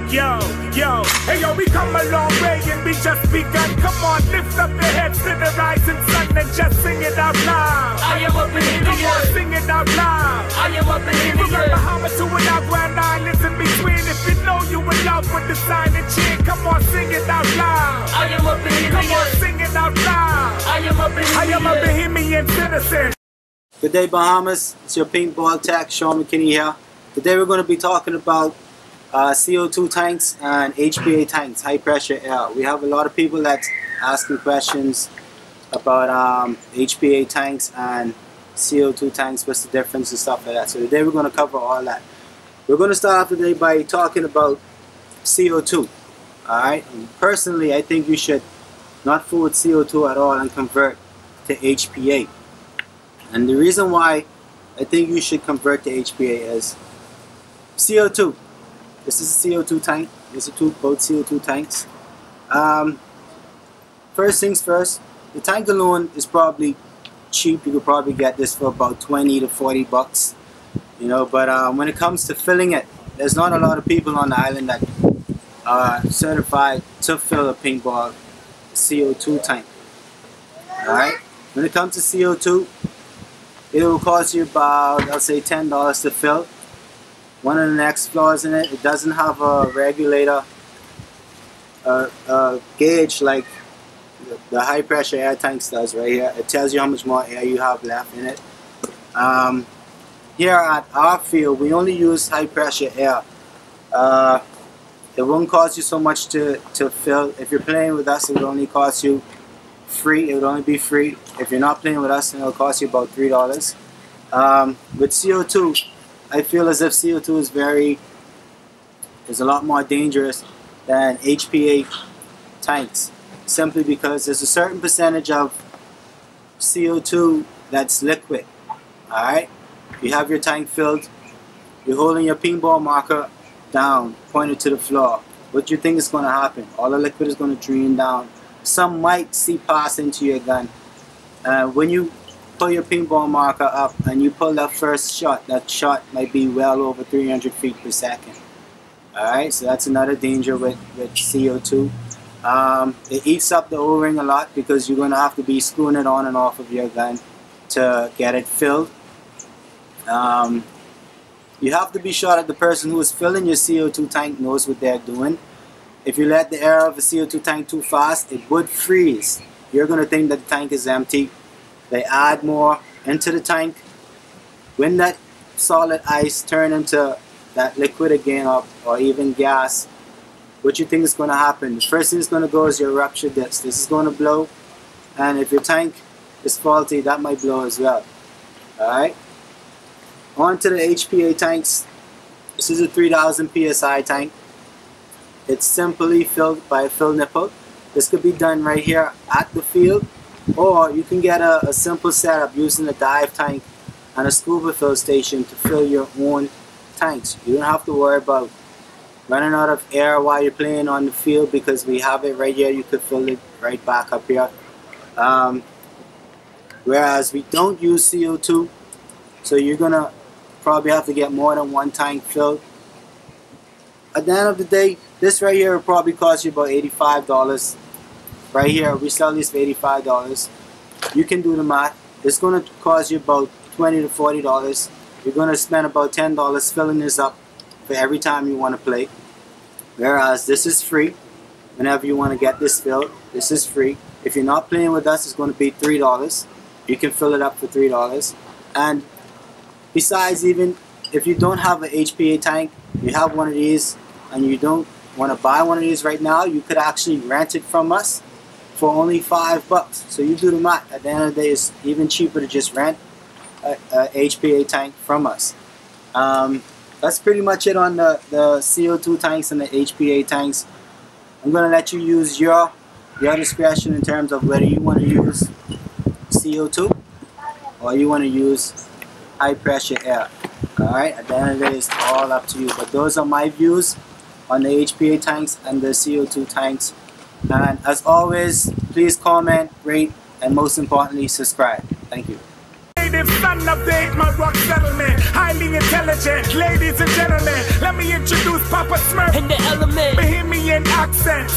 Yo, yo, hey yo, we come a long way and we just begun. Come on, lift up your heads to the rising sun and just sing it out loud. I am up in here. Come on, sing it out loud. I am up in here. From the Bahamas to an Grand Islands in between. If you know you in love with the sign and cheer, come on, sing it out loud. I am up in here. Come on, sing it out loud. I am up in here. I am a Bahamian citizen. Good day, Bahamas. It's your paintball tech, McKinney here. Today we're going to be talking about CO2 tanks and HPA tanks, high pressure air. We have a lot of people that's asking questions about HPA tanks and CO2 tanks, what's the difference and stuff like that. So today we're going to cover all that. We're going to start off today by talking about CO2. Alright, personally I think you should not fool with CO2 at all and convert to HPA. And the reason why I think you should convert to HPA is CO2. This is a CO2 tank. These are both CO2 tanks. First things first, the tank alone is probably cheap. You could probably get this for about 20 to 40 bucks. You know, but when it comes to filling it, there's not a lot of people on the island that are certified to fill a paintball CO2 tank. Alright? When it comes to CO2, it will cost you about, I'll say, $10 to fill. One of the next flaws in it, it doesn't have a regulator gauge like the high pressure air tanks does right here. It tells you how much more air you have left in it. Here at our field, we only use high pressure air. It won't cost you so much to fill. If you're playing with us, it would only cost you free. It would only be free. If you're not playing with us, then it'll cost you about $3. With CO2, I feel as if CO2 is a lot more dangerous than HPA tanks, simply because there's a certain percentage of CO2 that's liquid. Alright? You have your tank filled, you're holding your paintball marker down, pointed to the floor. What do you think is going to happen? All the liquid is going to drain down. Some might seep past into your gun. When you pull your paintball marker up and you pull that first shot, that shot might be well over 300 feet per second. Alright, so that's another danger with CO2. It eats up the O-ring a lot because you're going to have to be screwing it on and off of your gun to get it filled. You have to be sure that the person who is filling your CO2 tank knows what they're doing. If you let the air of a CO2 tank too fast, it would freeze. You're going to think that the tank is empty. They add more into the tank. When that solid ice turn into that liquid again, or even gas, what you think is going to happen? The first thing that's going to go is your rupture disc. This is going to blow, and if your tank is faulty, that might blow as well. Alright? On to the HPA tanks. This is a 3000 PSI tank. It's simply filled by a fill nipple. This could be done right here at the field, or you can get a simple setup using a dive tank and a scuba fill station to fill your own tanks. You don't have to worry about running out of air while you're playing on the field because we have it right here. You could fill it right back up here. Whereas we don't use CO2, so you're gonna probably have to get more than one tank filled. At the end of the day, this right here will probably cost you about $85. Right here, we sell these for $85. You can do the math. It's going to cost you about $20 to $40. You're going to spend about $10 filling this up for every time you want to play. Whereas this is free. Whenever you want to get this filled, this is free. If you're not playing with us, it's going to be $3. You can fill it up for $3. And besides, even if you don't have an HPA tank, you have one of these, and you don't want to buy one of these right now, you could actually rent it from us for only $5. So you do the math. At the end of the day, it's even cheaper to just rent a HPA tank from us. That's pretty much it on the CO2 tanks and the HPA tanks. I'm going to let you use your discretion in terms of whether you want to use CO2 or you want to use high pressure air. Alright, at the end of the day, it's all up to you. But those are my views on the HPA tanks and the CO2 tanks. And as always, please comment, rate, and most importantly, subscribe. Thank you. Native son of the my rock settlement, highly intelligent. Ladies and gentlemen, let me introduce Papa Smurf. And the element. Bohemian accents,